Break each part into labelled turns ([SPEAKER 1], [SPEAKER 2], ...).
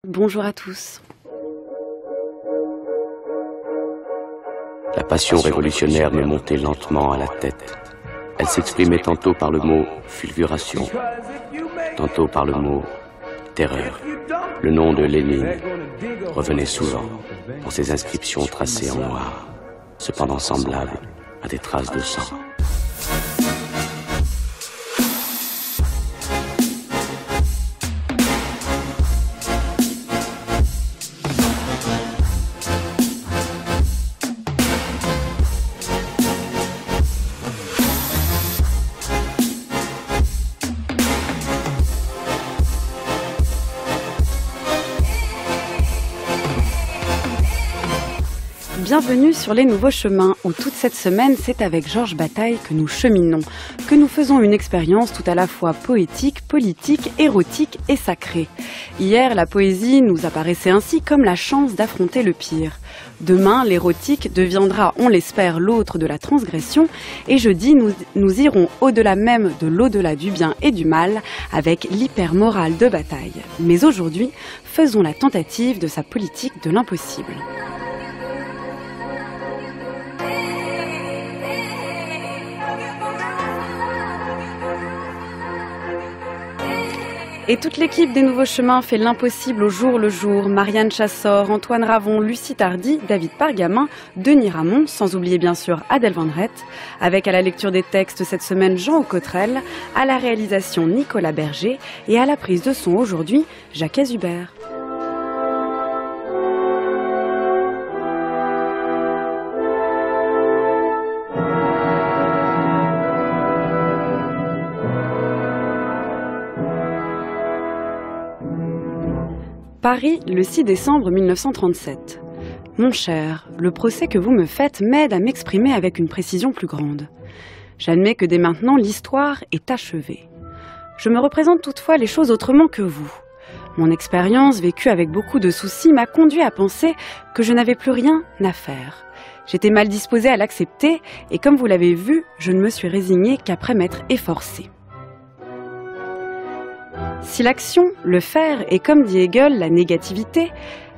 [SPEAKER 1] Bonjour à tous.
[SPEAKER 2] La passion révolutionnaire me montait lentement à la tête. Elle s'exprimait tantôt par le mot fulguration, tantôt par le mot terreur. Le nom de Lénine revenait souvent dans ces inscriptions tracées en noir, cependant semblables à des traces de sang.
[SPEAKER 1] Bienvenue sur Les Nouveaux Chemins, où toute cette semaine, c'est avec Georges Bataille que nous cheminons, que nous faisons une expérience tout à la fois poétique, politique, érotique et sacrée. Hier, la poésie nous apparaissait ainsi comme la chance d'affronter le pire. Demain, l'érotique deviendra, on l'espère, l'autre de la transgression, et jeudi, nous irons au-delà même de l'au-delà du bien et du mal, avec l'hypermorale de Bataille. Mais aujourd'hui, faisons la tentative de sa politique de l'impossible. Et toute l'équipe des Nouveaux Chemins fait l'impossible au jour le jour. Marianne Chassor, Antoine Ravon, Lucie Tardy, David Pargamin, Denis Ramon, sans oublier bien sûr Adèle Vendrette, avec à la lecture des textes cette semaine Jean Aucotrel, à la réalisation Nicolas Berger et à la prise de son aujourd'hui Jacques Azubert. Paris, le 6 décembre 1937. Mon cher, le procès que vous me faites m'aide à m'exprimer avec une précision plus grande. J'admets que dès maintenant, l'histoire est achevée. Je me représente toutefois les choses autrement que vous. Mon expérience, vécue avec beaucoup de soucis, m'a conduit à penser que je n'avais plus rien à faire. J'étais mal disposée à l'accepter et comme vous l'avez vu, je ne me suis résignée qu'après m'être efforcée. Si l'action, le faire, est comme dit Hegel, la négativité,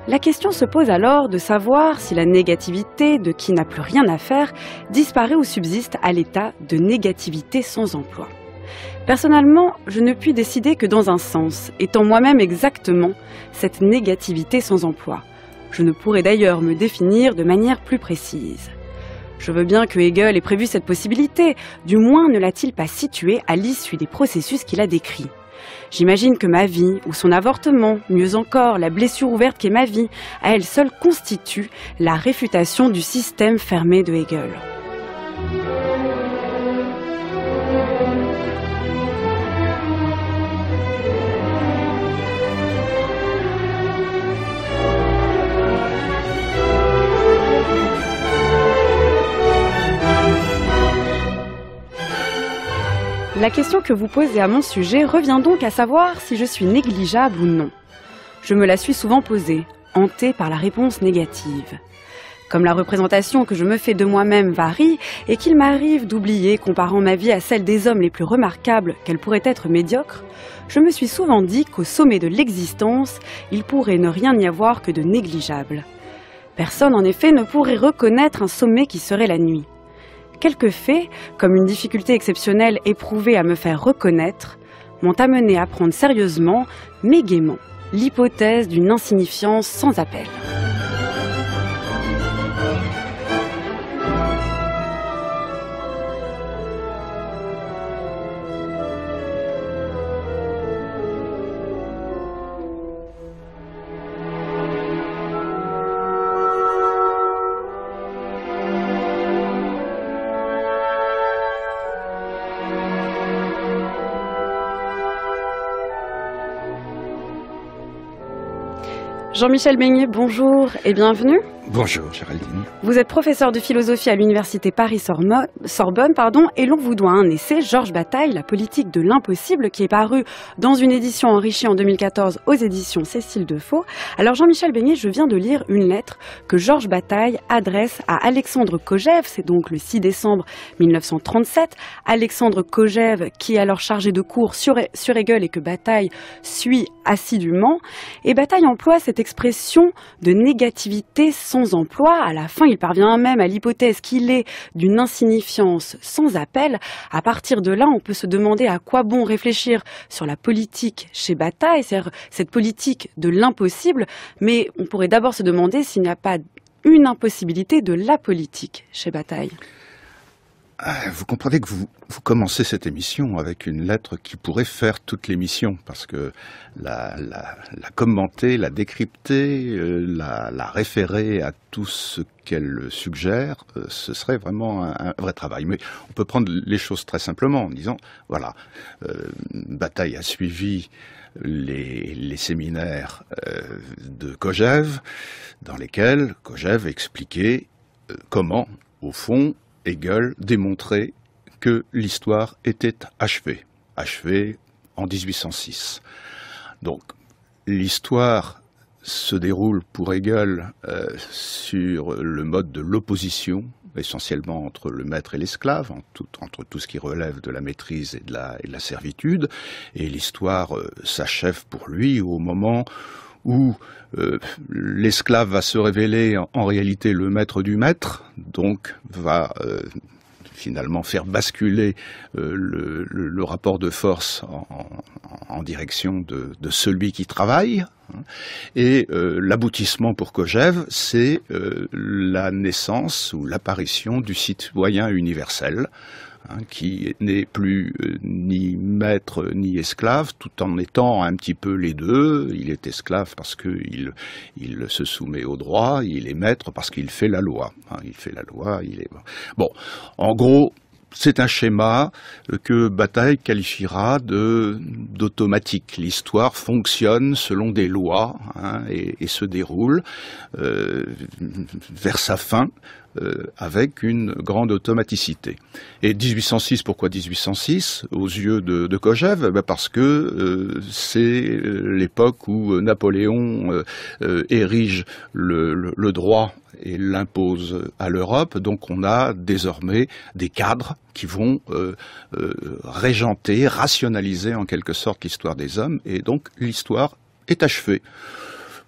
[SPEAKER 1] la question se pose alors de savoir si la négativité de qui n'a plus rien à faire disparaît ou subsiste à l'état de négativité sans emploi. Personnellement, je ne puis décider que dans un sens, étant moi-même exactement cette négativité sans emploi. Je ne pourrais d'ailleurs me définir de manière plus précise. Je veux bien que Hegel ait prévu cette possibilité, du moins ne l'a-t-il pas située à l'issue des processus qu'il a décrits. J'imagine que ma vie, ou son avortement, mieux encore, la blessure ouverte qu'est ma vie, à elle seule constitue la réfutation du système fermé de Hegel. La question que vous posez à mon sujet revient donc à savoir si je suis négligeable ou non. Je me la suis souvent posée, hantée par la réponse négative. Comme la représentation que je me fais de moi-même varie et qu'il m'arrive d'oublier, comparant ma vie à celle des hommes les plus remarquables, qu'elle pourrait être médiocre, je me suis souvent dit qu'au sommet de l'existence, il pourrait ne rien y avoir que de négligeable. Personne en effet ne pourrait reconnaître un sommet qui serait la nuit. Quelques faits, comme une difficulté exceptionnelle éprouvée à me faire reconnaître, m'ont amené à prendre sérieusement, mais gaiement, l'hypothèse d'une insignifiance sans appel. Jean-Michel Beignet, bonjour et bienvenue.
[SPEAKER 3] Bonjour Géraldine.
[SPEAKER 1] Vous êtes professeur de philosophie à l'université Paris-Sorbonne, et l'on vous doit un essai, Georges Bataille, La politique de l'impossible, qui est paru dans une édition enrichie en 2014 aux éditions Cécile Defaux. Alors Jean-Michel Beignet, je viens de lire une lettre que Georges Bataille adresse à Alexandre Kojève, c'est donc le 6 décembre 1937. Alexandre Kojève, qui est alors chargé de cours sur Hegel et que Bataille suit assidûment. Et Bataille emploie cette expression de négativité sans emploi. À la fin, il parvient même à l'hypothèse qu'il est d'une insignifiance sans appel. À partir de là, on peut se demander à quoi bon réfléchir sur la politique chez Bataille, c'est-à-dire cette politique de l'impossible, mais on pourrait d'abord se demander s'il n'y a pas une impossibilité de la politique chez Bataille.
[SPEAKER 3] Vous comprenez que vous commencez cette émission avec une lettre qui pourrait faire toute l'émission, parce que la commenter, la décrypter, la référer à tout ce qu'elle suggère, ce serait vraiment un vrai travail. Mais on peut prendre les choses très simplement en disant, voilà, Bataille a suivi les séminaires de Kojève, dans lesquels Kojève expliquait comment, au fond, Hegel démontrait que l'histoire était achevée en 1806. Donc l'histoire se déroule pour Hegel sur le mode de l'opposition, essentiellement entre le maître et l'esclave, entre tout ce qui relève de la maîtrise et de la servitude, et l'histoire s'achève pour lui au moment où l'esclave va se révéler en réalité le maître du maître, donc va finalement faire basculer le rapport de force en direction de celui qui travaille. Et l'aboutissement pour Kojève, c'est la naissance ou l'apparition du citoyen universel, qui n'est plus ni maître ni esclave, tout en étant un petit peu les deux. Il est esclave parce qu'il se soumet au droit, il est maître parce qu'il fait la loi. Il fait la loi, il est... Bon, en gros, c'est un schéma que Bataille qualifiera d'automatique. L'histoire fonctionne selon des lois et se déroule vers sa fin avec une grande automaticité. Et 1806, pourquoi 1806 aux yeux de Kojève? Parce que c'est l'époque où Napoléon érige le droit et l'impose à l'Europe. Donc on a désormais des cadres qui vont régenter, rationaliser en quelque sorte l'histoire des hommes, et donc l'histoire est achevée.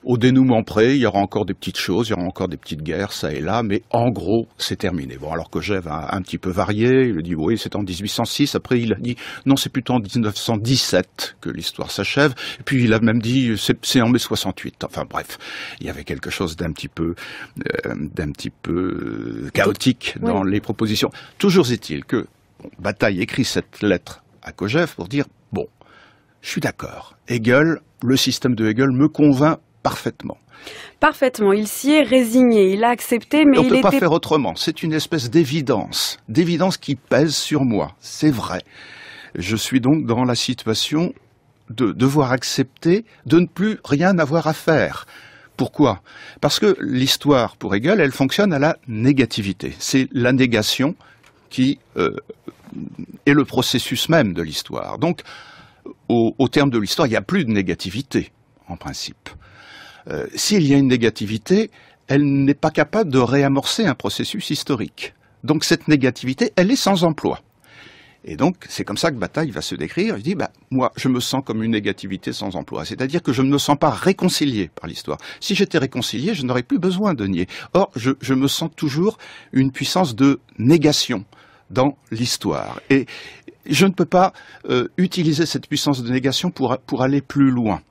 [SPEAKER 3] Au dénouement près, il y aura encore des petites choses, il y aura encore des petites guerres, ça et là, mais en gros, c'est terminé. Bon, alors Kojève a un petit peu varié, il a dit oui, c'est en 1806, après il a dit non, c'est plutôt en 1917 que l'histoire s'achève, et puis il a même dit c'est en mai 68. Enfin bref, il y avait quelque chose d'un petit peu chaotique dans les propositions. Toujours est-il que Bataille écrit cette lettre à Kojève pour dire bon, je suis d'accord, Hegel, le système de Hegel me convainc parfaitement.
[SPEAKER 1] Parfaitement, il s'y est résigné, il a accepté, mais
[SPEAKER 3] on ne peut pas faire autrement. C'est une espèce d'évidence qui pèse sur moi, c'est vrai. Je suis donc dans la situation de devoir accepter de ne plus rien avoir à faire. Pourquoi? Parce que l'histoire, pour Hegel, elle fonctionne à la négativité. C'est la négation qui est le processus même de l'histoire. Donc, au terme de l'histoire, il n'y a plus de négativité, en principe. S'il y a une négativité, elle n'est pas capable de réamorcer un processus historique. Donc cette négativité, elle est sans emploi. Et donc c'est comme ça que Bataille va se décrire. Il dit, moi je me sens comme une négativité sans emploi. C'est-à-dire que je ne me sens pas réconcilié par l'histoire. Si j'étais réconcilié, je n'aurais plus besoin de nier. Or, je me sens toujours une puissance de négation dans l'histoire. Et je ne peux pas utiliser cette puissance de négation pour aller plus loin.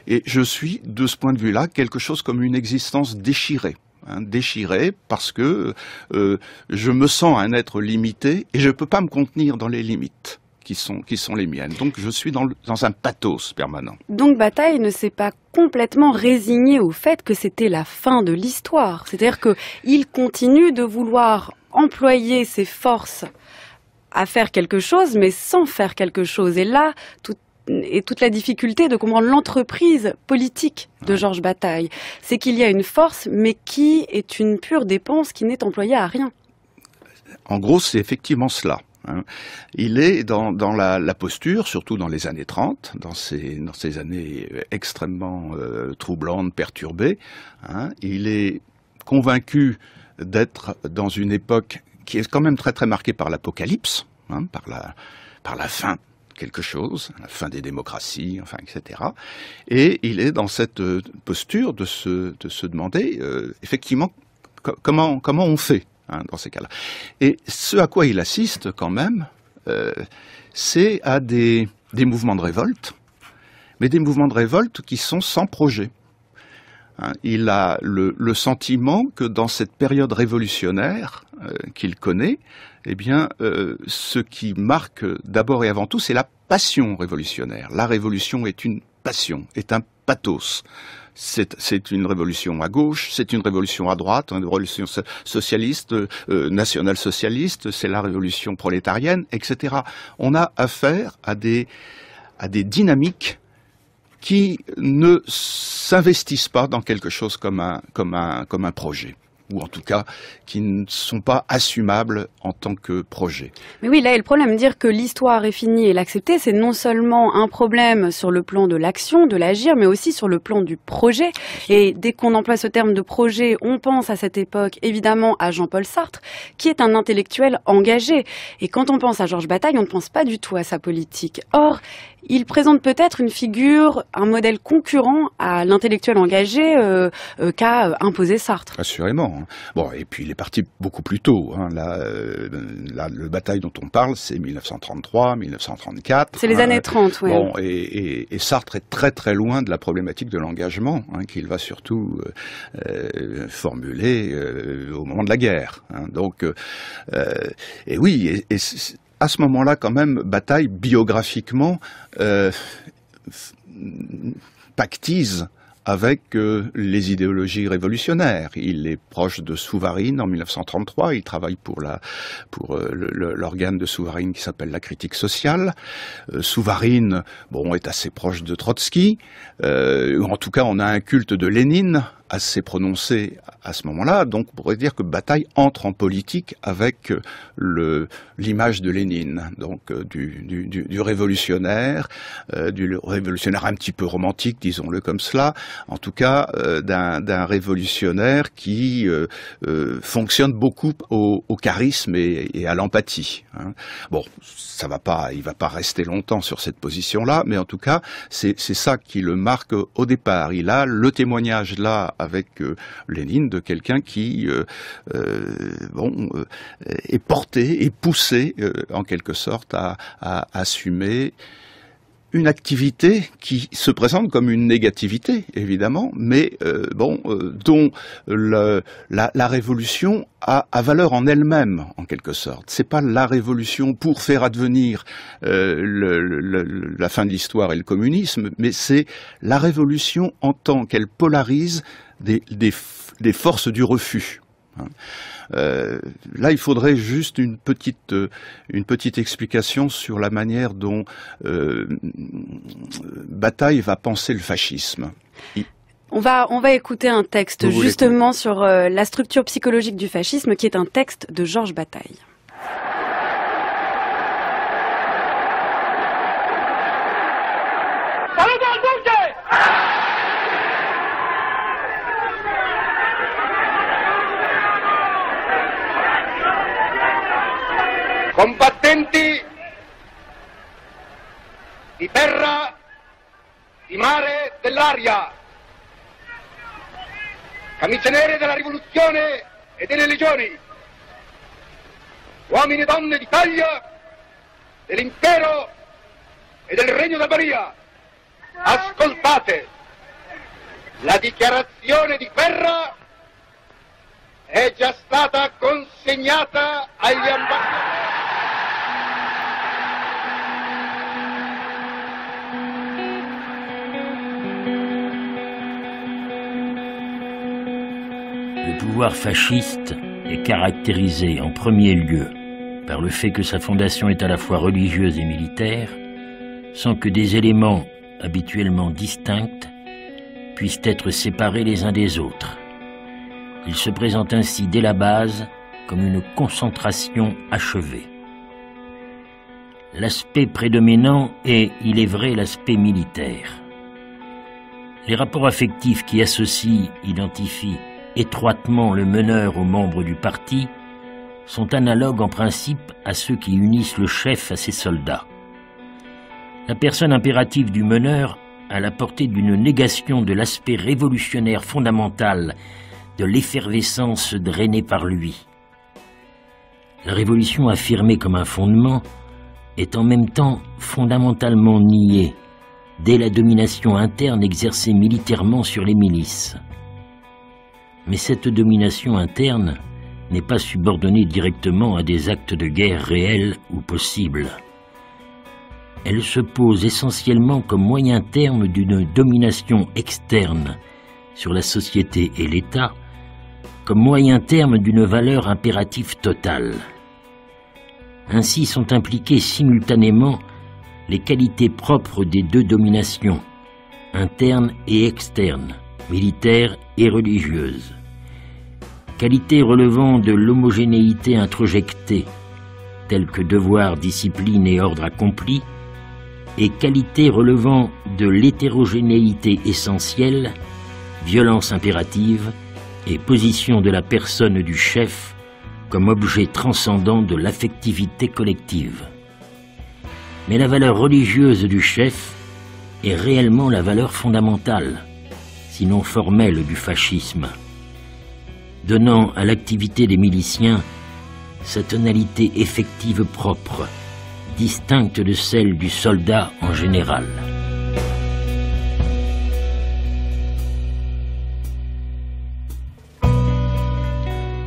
[SPEAKER 3] Et je suis, de ce point de vue-là, quelque chose comme une existence déchirée. Déchirée parce que je me sens un être limité et je ne peux pas me contenir dans les limites qui sont les miennes. Donc je suis dans un pathos permanent.
[SPEAKER 1] Donc Bataille ne s'est pas complètement résigné au fait que c'était la fin de l'histoire. C'est-à-dire qu'il continue de vouloir employer ses forces à faire quelque chose, mais sans faire quelque chose. Et là, est toute la difficulté de comprendre l'entreprise politique de Georges Bataille. C'est qu'il y a une force, mais qui est une pure dépense qui n'est employée à rien.
[SPEAKER 3] En gros, c'est effectivement cela. Il est dans la posture, surtout dans les années 30, dans ces années extrêmement troublantes, perturbées. Il est convaincu d'être dans une époque qui est quand même très très marquée par l'apocalypse, par la fin quelque chose, la fin des démocraties, enfin, etc. Et il est dans cette posture de se demander effectivement comment on fait dans ces cas-là. Et ce à quoi il assiste quand même, c'est à des mouvements de révolte, mais des mouvements de révolte qui sont sans projet. Il a le sentiment que dans cette période révolutionnaire qu'il connaît, eh bien, ce qui marque d'abord et avant tout, c'est la passion révolutionnaire. La révolution est une passion, est un pathos. C'est une révolution à gauche, c'est une révolution à droite, une révolution socialiste, national-socialiste, c'est la révolution prolétarienne, etc. On a affaire à des dynamiques qui ne s'investissent pas dans quelque chose comme un projet, ou en tout cas qui ne sont pas assumables en tant que projet.
[SPEAKER 1] Mais oui, là est le problème. Dire que l'histoire est finie et l'accepter, c'est non seulement un problème sur le plan de l'action, de l'agir, mais aussi sur le plan du projet. Et dès qu'on emploie ce terme de projet, on pense à cette époque évidemment à Jean-Paul Sartre, qui est un intellectuel engagé. Et quand on pense à Georges Bataille, on ne pense pas du tout à sa politique. Or, il présente peut-être une figure, un modèle concurrent à l'intellectuel engagé qu'a imposé Sartre.
[SPEAKER 3] Assurément. Bon, et puis il est parti beaucoup plus tôt. Là, le Bataille dont on parle, c'est 1933, 1934.
[SPEAKER 1] C'est les années 30, oui.
[SPEAKER 3] Bon, et Sartre est très très loin de la problématique de l'engagement, qu'il va surtout formuler au moment de la guerre. Donc, et oui, et à ce moment-là, quand même, Bataille, biographiquement, pactise avec les idéologies révolutionnaires. Il est proche de Souvarine en 1933, il travaille pour l'organe de Souvarine qui s'appelle la critique sociale. Souvarine, est assez proche de Trotsky. En tout cas, on a un culte de Lénine assez prononcé à ce moment-là, donc on pourrait dire que Bataille entre en politique avec l'image de Lénine, donc du révolutionnaire, du révolutionnaire un petit peu romantique, disons-le comme cela, en tout cas d'un révolutionnaire qui fonctionne beaucoup au charisme et à l'empathie. Bon, il va pas rester longtemps sur cette position-là, mais en tout cas, c'est ça qui le marque au départ. Il a le témoignage là avec Lénine de quelqu'un qui est porté et poussé en quelque sorte à assumer une activité qui se présente comme une négativité, évidemment, mais dont la révolution a valeur en elle-même, en quelque sorte. C'est pas la révolution pour faire advenir la fin de l'histoire et le communisme, mais c'est la révolution en tant qu'elle polarise des forces du refus. Là, il faudrait juste une petite explication sur la manière dont Bataille va penser le fascisme.
[SPEAKER 1] On va écouter un texte justement sur la structure psychologique du fascisme, qui est un texte de Georges Bataille.
[SPEAKER 4] Combattenti di terra, di mare, dell'aria, camicie nere della rivoluzione e delle legioni, uomini e donne d'Italia, dell'impero e del regno d'Albania, ascoltate, la dichiarazione di guerra è già stata consegnata agli ambasciatori.
[SPEAKER 5] Le pouvoir fasciste est caractérisé en premier lieu par le fait que sa fondation est à la fois religieuse et militaire, sans que des éléments habituellement distincts puissent être séparés les uns des autres. Il se présente ainsi dès la base comme une concentration achevée. L'aspect prédominant est, il est vrai, l'aspect militaire. Les rapports affectifs qui identifient étroitement le meneur aux membres du parti sont analogues en principe à ceux qui unissent le chef à ses soldats. La personne impérative du meneur a la portée d'une négation de l'aspect révolutionnaire fondamental de l'effervescence drainée par lui. La révolution affirmée comme un fondement est en même temps fondamentalement niée dès la domination interne exercée militairement sur les milices. Mais cette domination interne n'est pas subordonnée directement à des actes de guerre réels ou possibles. Elle se pose essentiellement comme moyen terme d'une domination externe sur la société et l'État, comme moyen terme d'une valeur impérative totale. Ainsi sont impliquées simultanément les qualités propres des deux dominations, interne et externe, militaire et religieuse. Qualités relevant de l'homogénéité introjectée, telles que devoir, discipline et ordre accompli, et qualités relevant de l'hétérogénéité essentielle, violence impérative et position de la personne du chef comme objet transcendant de l'affectivité collective. Mais la valeur religieuse du chef est réellement la valeur fondamentale, sinon formelle, du fascisme, donnant à l'activité des miliciens sa tonalité effective propre, distincte de celle du soldat en général.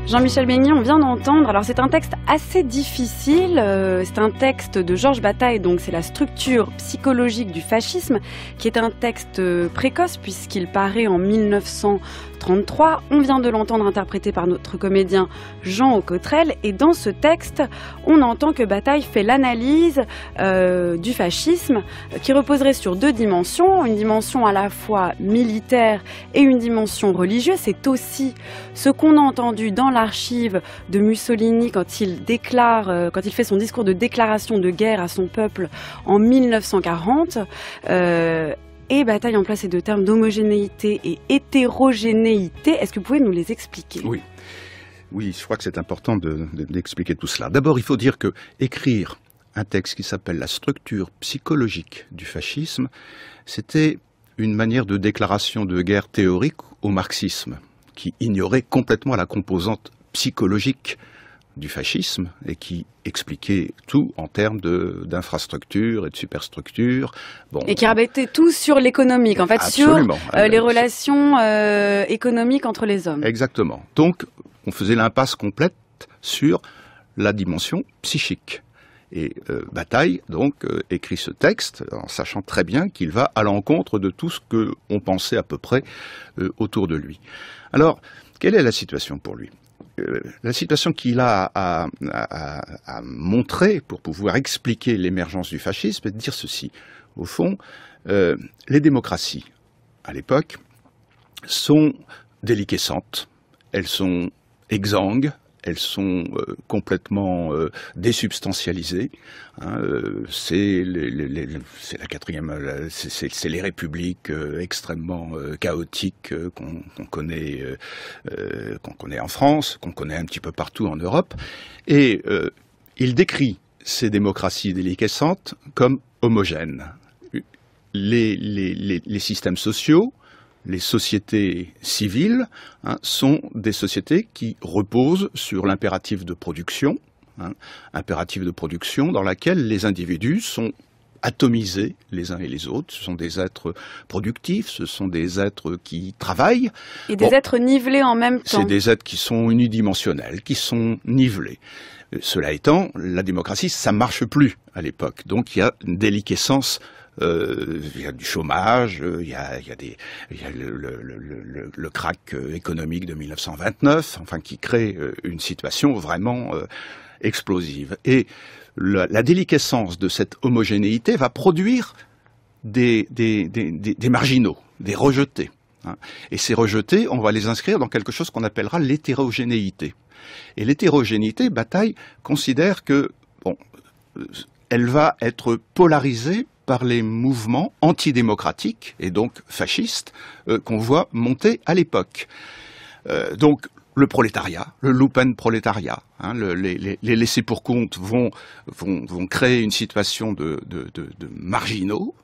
[SPEAKER 1] Jean-Michel Beignet, on vient d'entendre, alors c'est un texte assez difficile, c'est un texte de Georges Bataille, donc c'est la structure psychologique du fascisme, qui est un texte précoce puisqu'il paraît en 1933. On vient de l'entendre interprété par notre comédien Jean Aucotrel, et dans ce texte, on entend que Bataille fait l'analyse du fascisme qui reposerait sur deux dimensions, une dimension à la fois militaire et une dimension religieuse. C'est aussi ce qu'on a entendu dans l'archive de Mussolini quand il fait son discours de déclaration de guerre à son peuple en 1940. Et Bataille emploie ces deux termes d'homogénéité et hétérogénéité. Est-ce que vous pouvez nous les expliquer ?
[SPEAKER 3] Oui, je crois que c'est important d'expliquer tout cela. D'abord, il faut dire que écrire un texte qui s'appelle la structure psychologique du fascisme, c'était une manière de déclaration de guerre théorique au marxisme, qui ignorait complètement la composante psychologique du fascisme et qui expliquait tout en termes d'infrastructures et de superstructures. Bon,
[SPEAKER 1] et qui rabattait tout sur l'économique, en fait,
[SPEAKER 3] absolument,
[SPEAKER 1] sur les relations économiques entre les hommes.
[SPEAKER 3] Exactement. Donc, on faisait l'impasse complète sur la dimension psychique. Et Bataille, donc, écrit ce texte en sachant très bien qu'il va à l'encontre de tout ce qu'on pensait à peu près autour de lui. Alors, quelle est la situation pour lui ? La situation qu'il a à montrer pour pouvoir expliquer l'émergence du fascisme est de dire ceci. Au fond, les démocraties, à l'époque, sont déliquescentes, elles sont exsangues, elles sont complètement désubstantialisées. C'est la quatrième, c'est les républiques extrêmement chaotiques qu'on connaît en France, qu'on connaît un petit peu partout en Europe. Et il décrit ces démocraties déliquescentes comme homogènes. Les systèmes sociaux, les sociétés civiles sont des sociétés qui reposent sur l'impératif de production, impératif de production dans laquelle les individus sont atomisés les uns et les autres. Ce sont des êtres productifs, ce sont des êtres qui travaillent.
[SPEAKER 1] Et des êtres nivelés en même temps.
[SPEAKER 3] C'est des êtres qui sont unidimensionnels, qui sont nivelés. Cela étant, la démocratie, ça marche plus à l'époque. Donc il y a une déliquescence. Il y a du chômage, il y a le krach économique de 1929, enfin qui crée une situation vraiment explosive. Et la déliquescence de cette homogénéité va produire des marginaux, des rejetés. Hein. Et ces rejetés, on va les inscrire dans quelque chose qu'on appellera l'hétérogénéité. Et l'hétérogénéité, Bataille considère que, bon, elle va être polarisée par les mouvements antidémocratiques et donc fascistes qu'on voit monter à l'époque. Donc le prolétariat, le lumpenprolétariat, hein, les laissés pour compte vont créer une situation de marginaux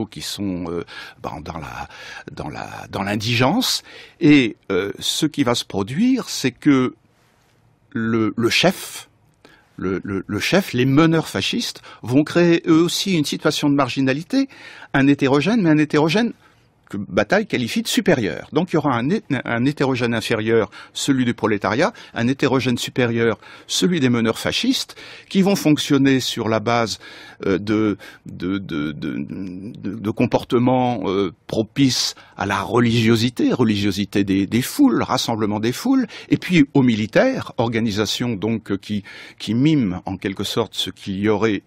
[SPEAKER 3] qui sont dans l'indigence. Et ce qui va se produire, c'est que le chef, les meneurs fascistes, vont créer eux aussi une situation de marginalité, un hétérogène, mais un hétérogène que Bataille qualifie de supérieur. Donc il y aura un hétérogène inférieur, celui du prolétariat, un hétérogène supérieur, celui des meneurs fascistes, qui vont fonctionner sur la base de comportements propices à la religiosité des foules, rassemblement des foules, et puis aux militaires, organisation donc qui mime en quelque sorte ce qu'il y aurait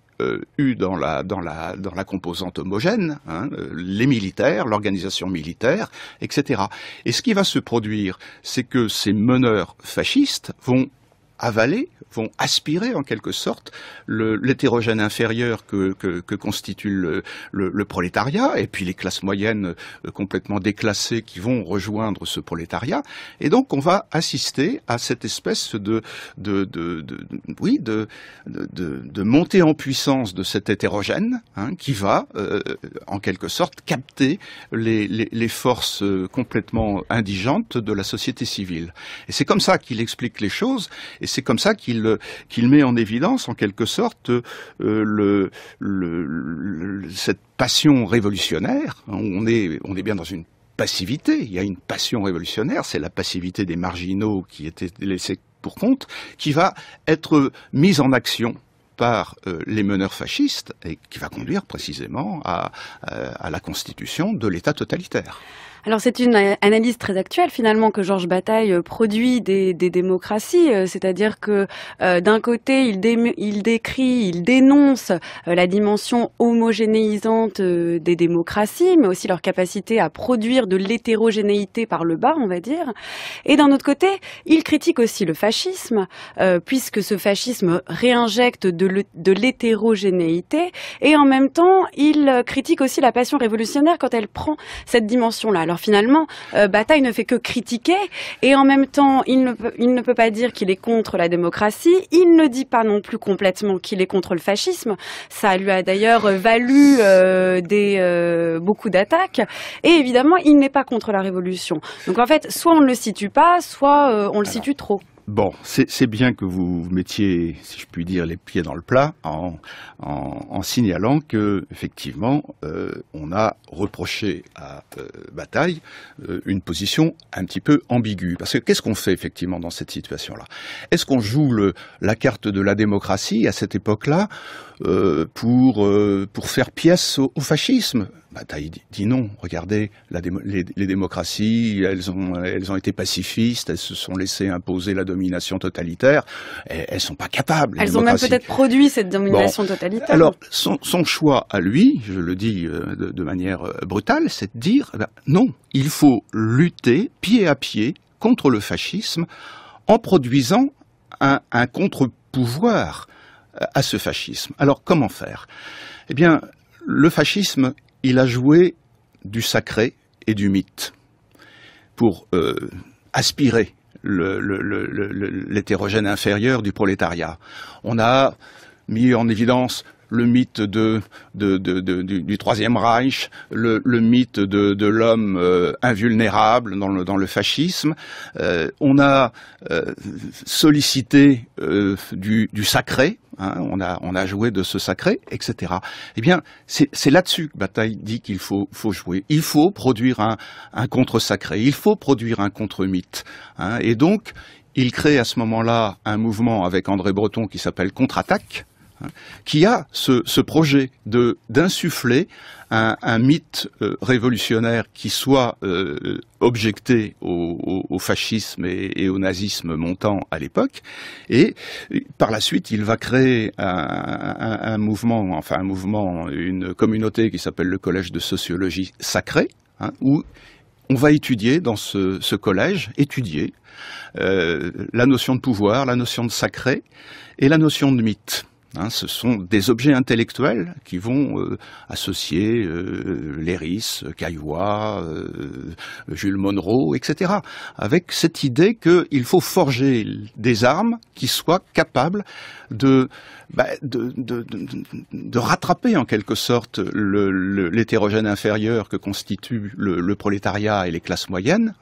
[SPEAKER 3] eu dans la composante homogène, hein, les militaires, l'organisation militaire, etc. Et ce qui va se produire, c'est que ces meneurs fascistes vont aspirer en quelque sorte l'hétérogène inférieur que constitue le prolétariat, et puis les classes moyennes complètement déclassées qui vont rejoindre ce prolétariat. Et donc on va assister à cette espèce de montée en puissance de cet hétérogène, hein, qui va en quelque sorte capter les forces complètement indigentes de la société civile. Et c'est comme ça qu'il explique les choses, et c'est comme ça qu'il met en évidence, en quelque sorte, cette passion révolutionnaire. On est bien dans une passivité. Il y a une passion révolutionnaire, c'est la passivité des marginaux qui étaient laissés pour compte, qui va être mise en action par les meneurs fascistes et qui va conduire précisément à la constitution de l'État totalitaire.
[SPEAKER 1] Alors c'est une analyse très actuelle finalement que Georges Bataille produit des démocraties, c'est-à-dire que d'un côté il décrit, il dénonce la dimension homogénéisante des démocraties, mais aussi leur capacité à produire de l'hétérogénéité par le bas, on va dire. Et d'un autre côté, il critique aussi le fascisme, puisque ce fascisme réinjecte de l'hétérogénéité, et en même temps il critique aussi la passion révolutionnaire quand elle prend cette dimension-là. Alors finalement, Bataille ne fait que critiquer, et en même temps, il ne peut pas dire qu'il est contre la démocratie. Il ne dit pas non plus complètement qu'il est contre le fascisme. Ça lui a d'ailleurs valu beaucoup d'attaques. Et évidemment, il n'est pas contre la révolution. Donc en fait, soit on ne le situe pas, soit on le situe trop.
[SPEAKER 3] Bon, c'est bien que vous mettiez, si je puis dire, les pieds dans le plat en signalant que, effectivement, on a reproché à Bataille une position un petit peu ambiguë. Parce que qu'est-ce qu'on fait effectivement dans cette situation-là? Est-ce qu'on joue la carte de la démocratie à cette époque-là pour faire pièce au fascisme? Bataille dit non. Regardez, les démocraties, elles ont été pacifistes, elles se sont laissées imposer la domination totalitaire. Elles sont pas capables.
[SPEAKER 1] Elles ont même peut-être produit cette domination totalitaire.
[SPEAKER 3] Alors, son choix à lui, je le dis de manière brutale, c'est de dire non, il faut lutter pied à pied contre le fascisme en produisant un contre-pouvoir à ce fascisme. Alors, comment faire? Eh bien, le fascisme, il a joué du sacré et du mythe pour aspirer l'hétérogène inférieur du prolétariat. On a mis en évidence le mythe du Troisième Reich, le mythe de l'homme invulnérable dans le fascisme. On a sollicité du sacré, hein, on a joué de ce sacré, etc. Eh bien, c'est là-dessus que Bataille dit qu'il faut jouer. Il faut produire un contre-sacré, il faut produire un contre-mythe. Hein, et donc, il crée à ce moment-là un mouvement avec André Breton qui s'appelle Contre-Attaque, qui a ce projet d'insuffler un mythe révolutionnaire qui soit objecté au fascisme et au nazisme montant à l'époque, et par la suite il va créer un mouvement, une communauté qui s'appelle le Collège de sociologie sacrée, où on va étudier dans ce collège, la notion de pouvoir, la notion de sacré et la notion de mythe. Ce sont des objets intellectuels qui vont associer Léris, Caillois, Jules Monroe, etc. avec cette idée qu'il faut forger des armes qui soient capables de rattraper en quelque sorte l'hétérogène inférieur que constitue le prolétariat et les classes moyennes,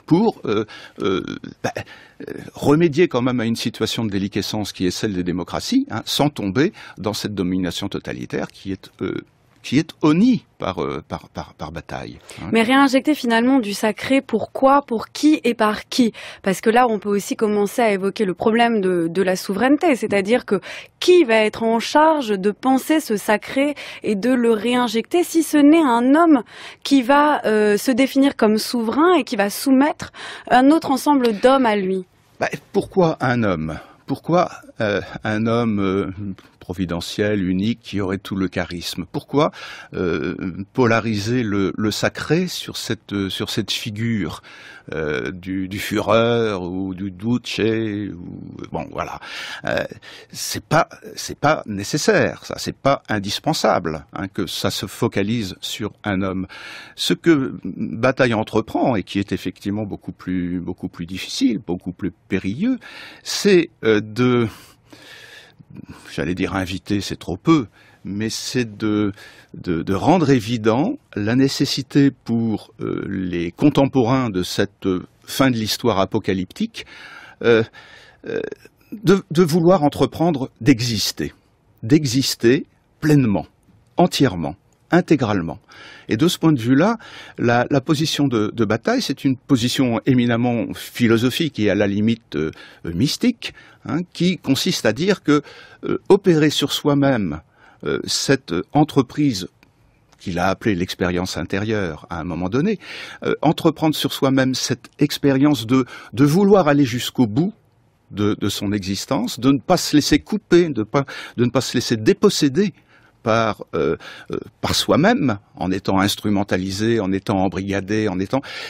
[SPEAKER 3] pour remédier quand même à une situation de déliquescence qui est celle des démocraties, sans tomber dans cette domination totalitaire qui est honnie par Bataille.
[SPEAKER 1] Mais réinjecter finalement du sacré, pourquoi, pour qui et par qui? Parce que là, on peut aussi commencer à évoquer le problème de la souveraineté, c'est-à-dire que qui va être en charge de penser ce sacré et de le réinjecter, si ce n'est un homme qui va se définir comme souverain et qui va soumettre un autre ensemble d'hommes à lui?
[SPEAKER 3] Pourquoi un homme? Pourquoi un homme providentiel, unique, qui aurait tout le charisme? Pourquoi polariser le sacré sur cette figure du Führer ou du Duce c'est pas nécessaire, ça, c'est pas indispensable que ça se focalise sur un homme. Ce que Bataille entreprend, et qui est effectivement beaucoup plus difficile, beaucoup plus périlleux, c'est j'allais dire inviter, c'est trop peu, mais c'est de rendre évident la nécessité pour les contemporains de cette fin de l'histoire apocalyptique de vouloir entreprendre d'exister pleinement, entièrement, intégralement. Et de ce point de vue-là, la position de Bataille, c'est une position éminemment philosophique et à la limite mystique, qui consiste à dire que opérer sur soi-même cette entreprise qu'il a appelée l'expérience intérieure à un moment donné, entreprendre sur soi-même cette expérience de vouloir aller jusqu'au bout de son existence, de ne pas se laisser couper, de ne pas se laisser déposséder par soi-même, en étant instrumentalisé, en étant embrigadé,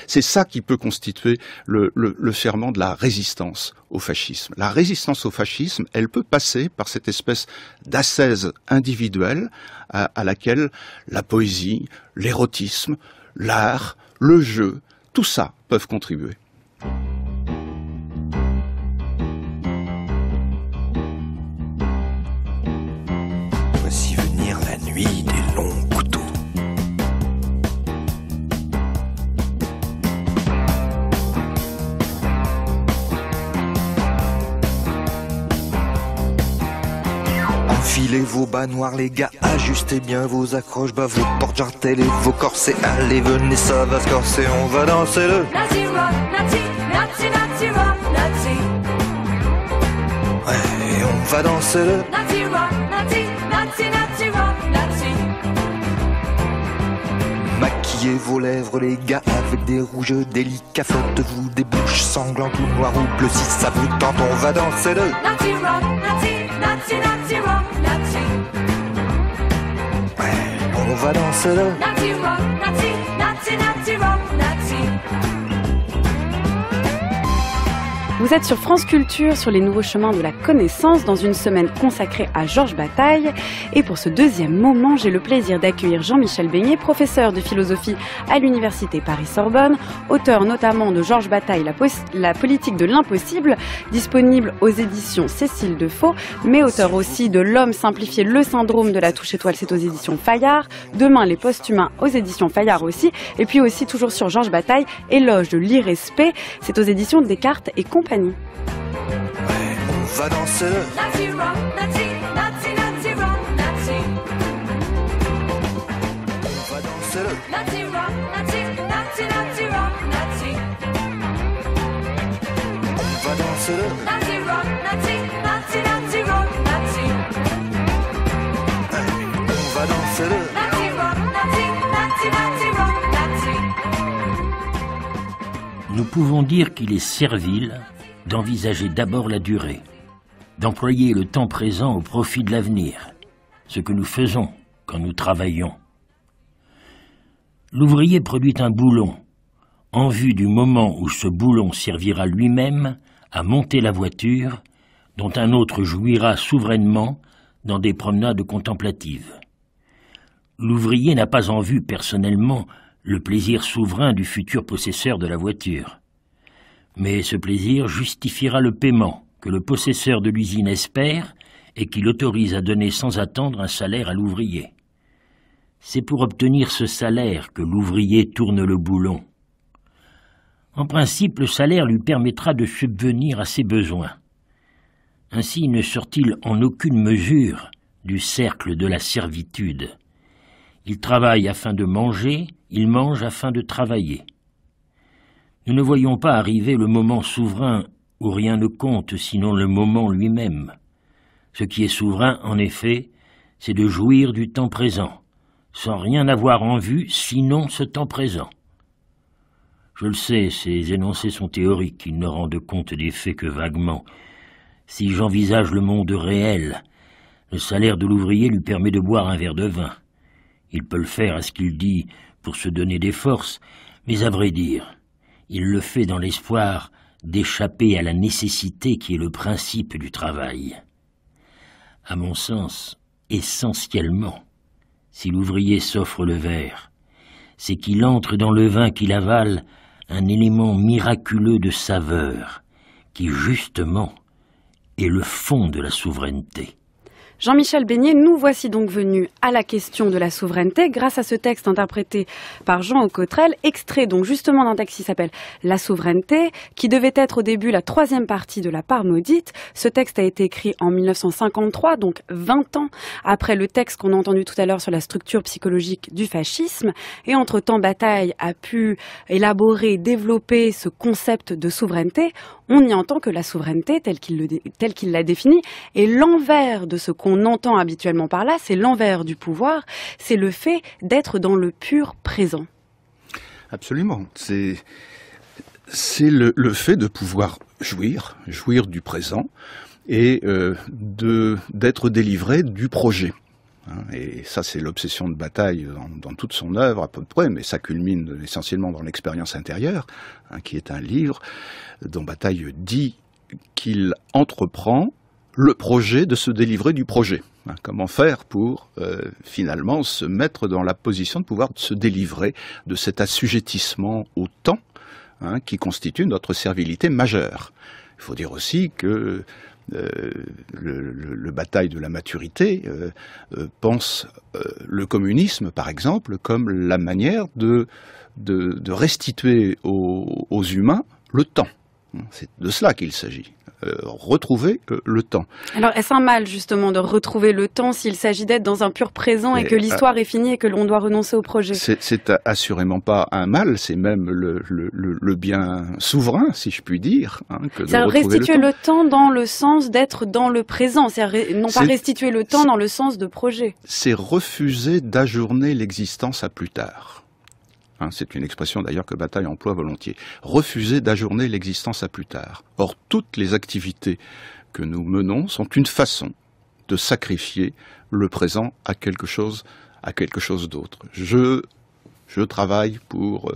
[SPEAKER 3] c'est ça qui peut constituer le ferment de la résistance au fascisme. La résistance au fascisme, elle peut passer par cette espèce d'ascèse individuelle à laquelle la poésie, l'érotisme, l'art, le jeu, tout ça peuvent contribuer.
[SPEAKER 6] Voici venir la nuit des longs couteaux. Enfilez vos bas noirs les gars, ajustez bien vos accroches, vos porte-jartelles et vos corsets. Allez venez, ça va se corser, on va danser le Nazi rock, Nazi rock, Nazi. Ouais, on va danser le Nazi rock, Nazi rock, Nazi. Maquillez vos lèvres les gars avec des rouges délicats, faites-vous des bouches sanglantes ou noires ou bleues. Si ça vous tente, on va danser le Nazi rock, Nazi rock, Nazi. Ouais, on va danser le Nazi rock, Nazi rock, Nazi.
[SPEAKER 1] Vous êtes sur France Culture, sur les nouveaux chemins de la connaissance, dans une semaine consacrée à Georges Bataille. Et pour ce deuxième moment, j'ai le plaisir d'accueillir Jean-Michel Beignet, professeur de philosophie à l'université Paris-Sorbonne, auteur notamment de Georges Bataille, la politique de l'impossible, disponible aux éditions Cécile Defaux, mais auteur aussi de L'homme simplifié, le syndrome de la touche étoile, c'est aux éditions Fayard, Demain les posthumains aux éditions Fayard aussi, et puis aussi toujours sur Georges Bataille, Éloge de l'irrespect, c'est aux éditions Descartes et compagnie.
[SPEAKER 6] Ouais, on va danser le Nazi rock, Nazi rock, Nazi. On va danser le Nazi rock, Nazi rock, Nazi. On va danser le Nazi rock, Nazi rock, Nazi. va danser le
[SPEAKER 7] Nazi rock, Nazi, Nazi, Nazi rock, Nazi.
[SPEAKER 5] Nous pouvons dire qu'il est servile d'envisager d'abord la durée, d'employer le temps présent au profit de l'avenir, ce que nous faisons quand nous travaillons. L'ouvrier produit un boulon en vue du moment où ce boulon servira lui-même à monter la voiture dont un autre jouira souverainement dans des promenades contemplatives. L'ouvrier n'a pas en vue personnellement le plaisir souverain du futur possesseur de la voiture. Mais ce plaisir justifiera le paiement que le possesseur de l'usine espère et qui l'autorise à donner sans attendre un salaire à l'ouvrier. C'est pour obtenir ce salaire que l'ouvrier tourne le boulon. En principe, le salaire lui permettra de subvenir à ses besoins. Ainsi ne sort-il en aucune mesure du cercle de la servitude. Il travaille afin de manger, il mange afin de travailler. Nous ne voyons pas arriver le moment souverain où rien ne compte sinon le moment lui-même. Ce qui est souverain, en effet, c'est de jouir du temps présent, sans rien avoir en vue sinon ce temps présent. Je le sais, ces énoncés sont théoriques, ils ne rendent compte des faits que vaguement. Si j'envisage le monde réel, le salaire de l'ouvrier lui permet de boire un verre de vin. Il peut le faire, à ce qu'il dit, pour se donner des forces, mais à vrai dire, il le fait dans l'espoir d'échapper à la nécessité qui est le principe du travail. À mon sens, essentiellement, si l'ouvrier s'offre le verre, c'est qu'il entre dans le vin qu'il avale un élément miraculeux de saveur, qui justement est le fond de la souveraineté.
[SPEAKER 1] Jean-Michel Beignet, nous voici donc venus à la question de la souveraineté grâce à ce texte interprété par Jean Aucotrel, extrait donc justement d'un texte qui s'appelle La souveraineté, qui devait être au début la troisième partie de La part maudite. Ce texte a été écrit en 1953, donc 20 ans après le texte qu'on a entendu tout à l'heure sur la structure psychologique du fascisme. Et entre-temps, Bataille a pu élaborer, développer ce concept de souveraineté. On y entend que la souveraineté, telle qu'il l'a définie, est l'envers de ce qu'on entend habituellement par là, c'est l'envers du pouvoir, c'est le fait d'être dans le pur présent.
[SPEAKER 3] Absolument. C'est le fait de pouvoir jouir du présent et d'être délivré du projet. Et ça, c'est l'obsession de Bataille dans toute son œuvre à peu près, mais ça culmine essentiellement dans l'expérience intérieure, qui est un livre dont Bataille dit qu'il entreprend le projet de se délivrer du projet. Comment faire pour finalement se mettre dans la position de pouvoir se délivrer de cet assujettissement au temps qui constitue notre servilité majeure. Il faut dire aussi que le Bataille de la maturité pense le communisme, par exemple, comme la manière de restituer aux humains le temps. C'est de cela qu'il s'agit. Retrouver le temps.
[SPEAKER 1] Alors, est-ce un mal, justement, de retrouver le temps s'il s'agit d'être dans un pur présent et que l'histoire est finie et que l'on doit renoncer au projet?
[SPEAKER 3] C'est assurément pas un mal, c'est même le bien souverain, si je puis dire. Que de
[SPEAKER 1] restituer le temps dans le sens d'être dans le présent, non pas restituer le temps dans le sens de projet. C'est
[SPEAKER 3] refuser d'ajourner l'existence à plus tard. C'est une expression d'ailleurs que Bataille emploie volontiers. Refuser d'ajourner l'existence à plus tard. Or, toutes les activités que nous menons sont une façon de sacrifier le présent à quelque chose d'autre. Je travaille pour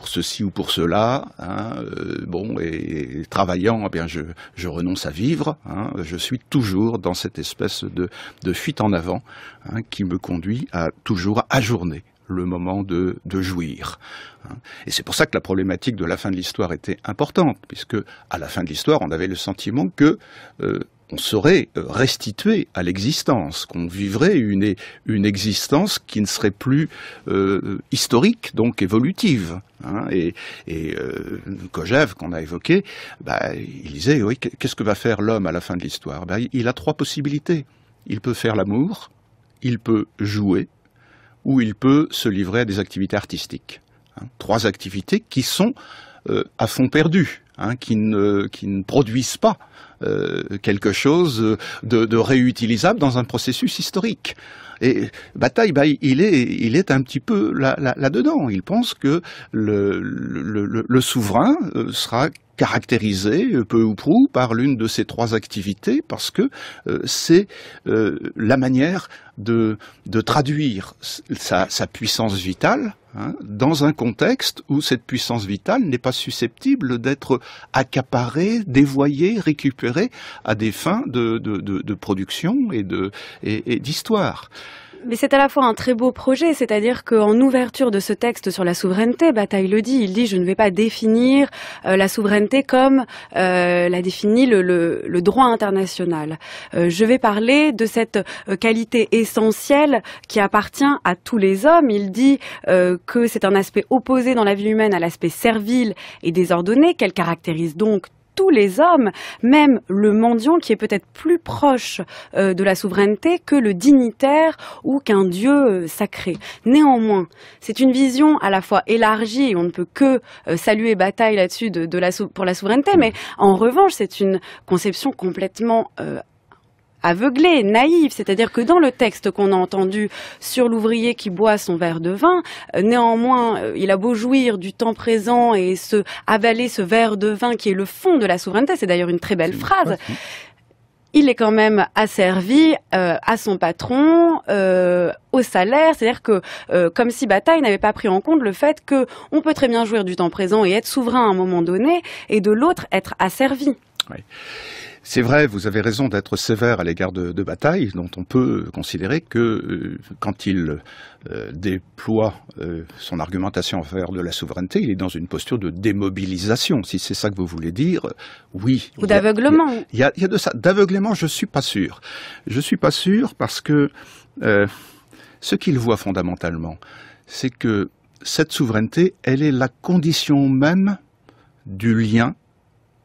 [SPEAKER 3] ceci ou pour cela, et travaillant, eh bien je renonce à vivre. Je suis toujours dans cette espèce de fuite en avant qui me conduit à toujours ajourner le moment de jouir. Et c'est pour ça que la problématique de la fin de l'histoire était importante, puisque à la fin de l'histoire, on avait le sentiment que on serait restitué à l'existence, qu'on vivrait une existence qui ne serait plus historique, donc évolutive. Et Kojève, qu'on a évoqué, il disait, oui, qu'est-ce que va faire l'homme à la fin de l'histoire? Il a trois possibilités. Il peut faire l'amour, il peut jouer, ou il peut se livrer à des activités artistiques. Trois activités qui sont à fond perdu. qui ne produisent pas quelque chose de réutilisable dans un processus historique. Et Bataille, il est un petit peu là-dedans. Il pense que le souverain sera caractérisé peu ou prou par l'une de ces trois activités, parce que c'est la manière de traduire sa puissance vitale dans un contexte où cette puissance vitale n'est pas susceptible d'être accaparée, dévoyée, récupérée à des fins de production et d'histoire.
[SPEAKER 1] Mais c'est à la fois un très beau projet, c'est-à-dire qu'en ouverture de ce texte sur la souveraineté, Bataille le dit, il dit « je ne vais pas définir la souveraineté comme l'a défini le droit international. Je vais parler de cette qualité essentielle qui appartient à tous les hommes. » Il dit que c'est un aspect opposé dans la vie humaine à l'aspect servile et désordonné, qu'elle caractérise donc tous les hommes, même le mendiant qui est peut-être plus proche de la souveraineté que le dignitaire ou qu'un dieu sacré. Néanmoins, c'est une vision à la fois élargie, et on ne peut que saluer Bataille là-dessus pour la souveraineté, mais en revanche, c'est une conception complètement aveuglé, naïf, c'est-à-dire que dans le texte qu'on a entendu sur l'ouvrier qui boit son verre de vin, néanmoins, il a beau jouir du temps présent et avaler ce verre de vin qui est le fond de la souveraineté, c'est d'ailleurs une très belle phrase, il est quand même asservi à son patron, au salaire, c'est-à-dire que comme si Bataille n'avait pas pris en compte le fait qu'on peut très bien jouir du temps présent et être souverain à un moment donné, et de l'autre être asservi.
[SPEAKER 3] Oui. C'est vrai, vous avez raison d'être sévère à l'égard de Bataille, dont on peut considérer que quand il déploie son argumentation en faveur de la souveraineté, il est dans une posture de démobilisation, si c'est ça que vous voulez dire, oui.
[SPEAKER 1] Ou d'aveuglement.
[SPEAKER 3] Il y a de ça. D'aveuglement, je suis pas sûr. Je suis pas sûr parce que ce qu'il voit fondamentalement, c'est que cette souveraineté, elle est la condition même du lien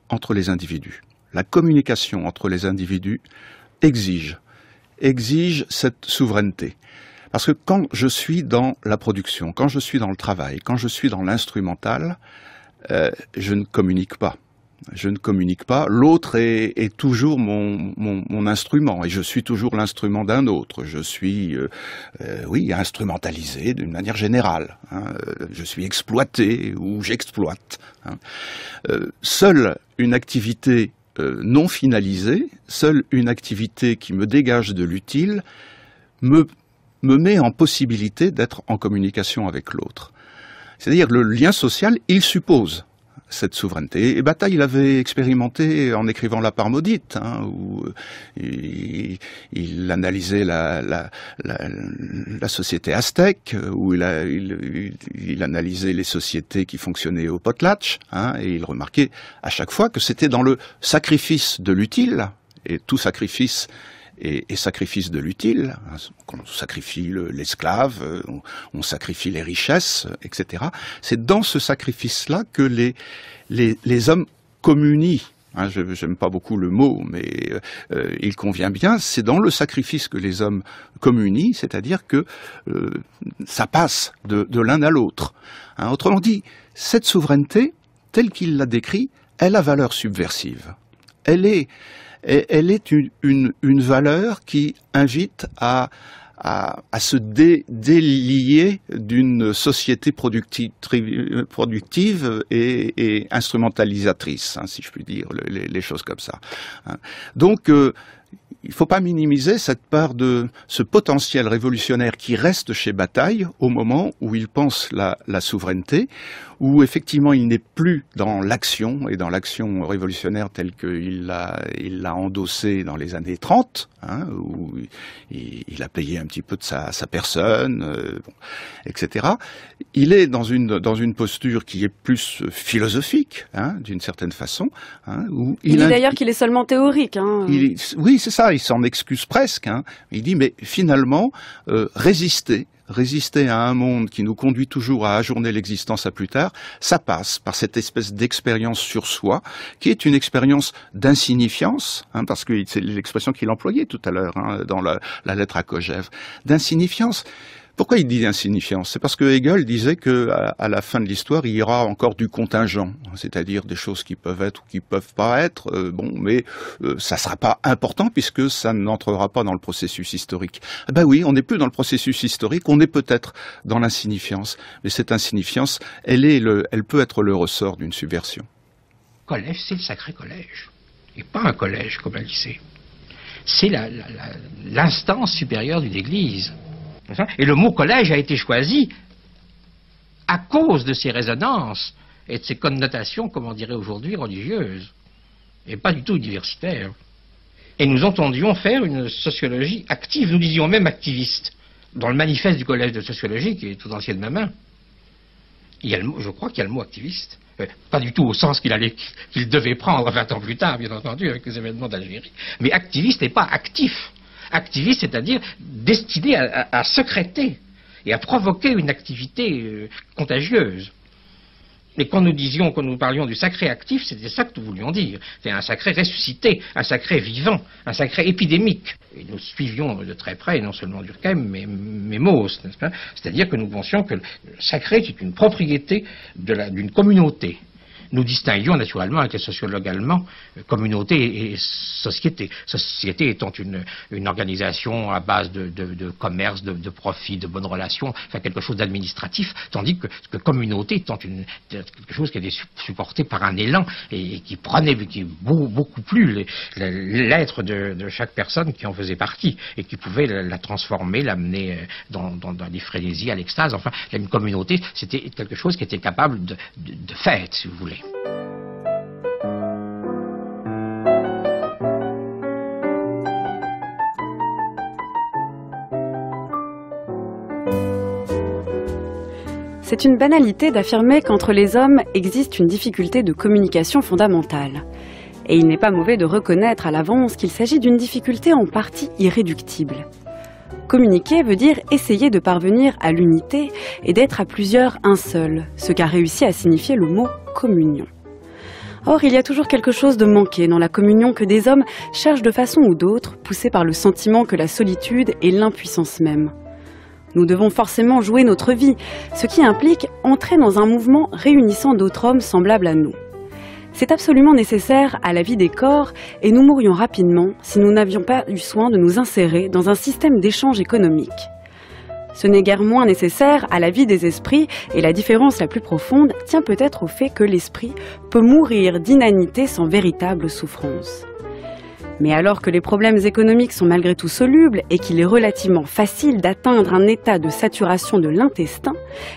[SPEAKER 3] entre les individus. La communication entre les individus exige cette souveraineté. Parce que quand je suis dans la production, quand je suis dans le travail, quand je suis dans l'instrumental, je ne communique pas. Je ne communique pas. L'autre est toujours mon instrument, et je suis toujours l'instrument d'un autre. Je suis, instrumentalisé d'une manière générale. Je suis exploité ou j'exploite. Seule une activité non finalisée, seule une activité qui me dégage de l'utile me met en possibilité d'être en communication avec l'autre. C'est-à-dire le lien social, il suppose cette souveraineté. Et Bataille l'avait expérimenté en écrivant La part maudite, où il analysait la société aztèque, où il analysait les sociétés qui fonctionnaient au potlatch, et il remarquait à chaque fois que c'était dans le sacrifice de l'utile, et tout sacrifice et sacrifice de l'utile, on sacrifie l'esclave, on sacrifie les richesses, etc. C'est dans ce sacrifice-là que les hommes communient. Je n'aime pas beaucoup le mot, mais il convient bien. C'est dans le sacrifice que les hommes communient, c'est-à-dire que ça passe de l'un à l'autre. Autrement dit, cette souveraineté, telle qu'il l'a décrit, elle a valeur subversive. Elle est une valeur qui invite à se délier d'une société productive et instrumentalisatrice, si je puis dire les choses comme ça. Donc, il ne faut pas minimiser cette part de ce potentiel révolutionnaire qui reste chez Bataille au moment où il pense la souveraineté, où effectivement il n'est plus dans l'action et dans l'action révolutionnaire telle qu'il l'a endossée dans les années 30, où il a payé un petit peu de sa personne, etc. Il est dans une posture qui est plus philosophique, d'une certaine façon. Où
[SPEAKER 1] il dit d'ailleurs qu'il est seulement théorique.
[SPEAKER 3] Oui, c'est ça, il s'en excuse presque. Il dit, mais finalement, résister à un monde qui nous conduit toujours à ajourner l'existence à plus tard, ça passe par cette espèce d'expérience sur soi, qui est une expérience d'insignifiance, parce que c'est l'expression qu'il employait tout à l'heure dans la lettre à Kojève, d'insignifiance, Pourquoi il dit insignifiance? C'est parce que Hegel disait que à la fin de l'histoire, il y aura encore du contingent, c'est-à-dire des choses qui peuvent être ou qui peuvent pas être, mais ça sera pas important puisque ça n'entrera pas dans le processus historique. Ben oui, on n'est plus dans le processus historique, on est peut-être dans l'insignifiance, mais cette insignifiance, elle peut être le ressort d'une subversion.
[SPEAKER 8] Collège, c'est le sacré collège, et pas un collège comme un lycée. C'est l'instance supérieure d'une église. Et le mot collège a été choisi à cause de ses résonances et de ses connotations, comme on dirait aujourd'hui, religieuses, et pas du tout universitaires. Et nous entendions faire une sociologie active, nous disions même activiste. Dans le manifeste du collège de sociologie, qui est tout ancien de ma main, je crois qu'il y a le mot activiste. Pas du tout au sens qu'il devait prendre 20 ans plus tard, bien entendu, avec les événements d'Algérie. Mais activiste n'est pas actif. Activiste, c'est-à-dire destiné à sécréter et à provoquer une activité contagieuse. Et quand nous parlions du sacré actif, c'était ça que nous voulions dire. C'est un sacré ressuscité, un sacré vivant, un sacré épidémique. Et nous suivions de très près, non seulement Durkheim, mais Mauss, n'est-ce pas? C'est-à-dire que nous pensions que le sacré est une propriété d'une communauté. Nous distinguions naturellement avec les sociologues allemands communauté et société. Société étant une organisation à base de commerce, de profit, de bonnes relations, enfin quelque chose d'administratif, tandis que communauté étant quelque chose qui était supporté par un élan et qui prenait beaucoup plus l'être de chaque personne qui en faisait partie et qui pouvait la transformer, l'amener dans des frénésies, à l'extase. Enfin, une communauté, c'était quelque chose qui était capable de fête, si vous voulez.
[SPEAKER 1] C'est une banalité d'affirmer qu'entre les hommes existe une difficulté de communication fondamentale. Et il n'est pas mauvais de reconnaître à l'avance qu'il s'agit d'une difficulté en partie irréductible. Communiquer veut dire essayer de parvenir à l'unité et d'être à plusieurs un seul, ce qu'a réussi à signifier le mot communion. Or, il y a toujours quelque chose de manqué dans la communion que des hommes cherchent de façon ou d'autre, poussés par le sentiment que la solitude est l'impuissance même. Nous devons forcément jouer notre vie, ce qui implique entrer dans un mouvement réunissant d'autres hommes semblables à nous. C'est absolument nécessaire à la vie des corps et nous mourrions rapidement si nous n'avions pas eu soin de nous insérer dans un système d'échange économique. Ce n'est guère moins nécessaire à la vie des esprits et la différence la plus profonde tient peut-être au fait que l'esprit peut mourir d'inanité sans véritable souffrance. Mais alors que les problèmes économiques sont malgré tout solubles et qu'il est relativement facile d'atteindre un état de saturation de l'intestin,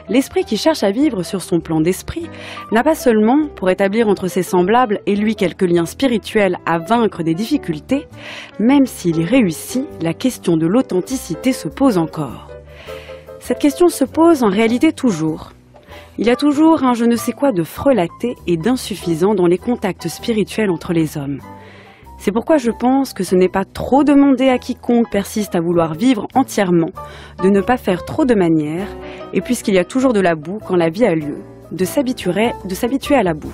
[SPEAKER 1] l'esprit qui cherche à vivre sur son plan d'esprit n'a pas seulement, pour établir entre ses semblables et lui quelques liens spirituels à vaincre des difficultés, même s'il y réussit, la question de l'authenticité se pose encore. Cette question se pose en réalité toujours. Il y a toujours un je ne sais quoi de frelaté et d'insuffisant dans les contacts spirituels entre les hommes. C'est pourquoi je pense que ce n'est pas trop demander à quiconque persiste à vouloir vivre entièrement, de ne pas faire trop de manières, et puisqu'il y a toujours de la boue quand la vie a lieu, de s'habituer à la boue.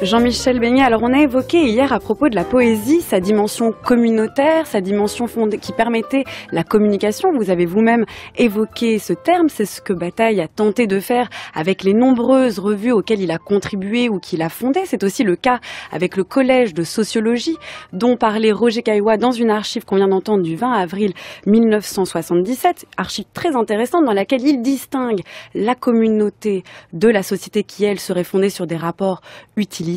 [SPEAKER 1] Jean-Michel Beignet, alors on a évoqué hier à propos de la poésie sa dimension communautaire, sa dimension qui permettait la communication. Vous avez vous-même évoqué ce terme, c'est ce que Bataille a tenté de faire avec les nombreuses revues auxquelles il a contribué ou qu'il a fondé. C'est aussi le cas avec le Collège de sociologie dont parlait Roger Caillois dans une archive qu'on vient d'entendre du 20 avril 1977, archive très intéressante dans laquelle il distingue la communauté de la société qui, elle, serait fondée sur des rapports utilitaires.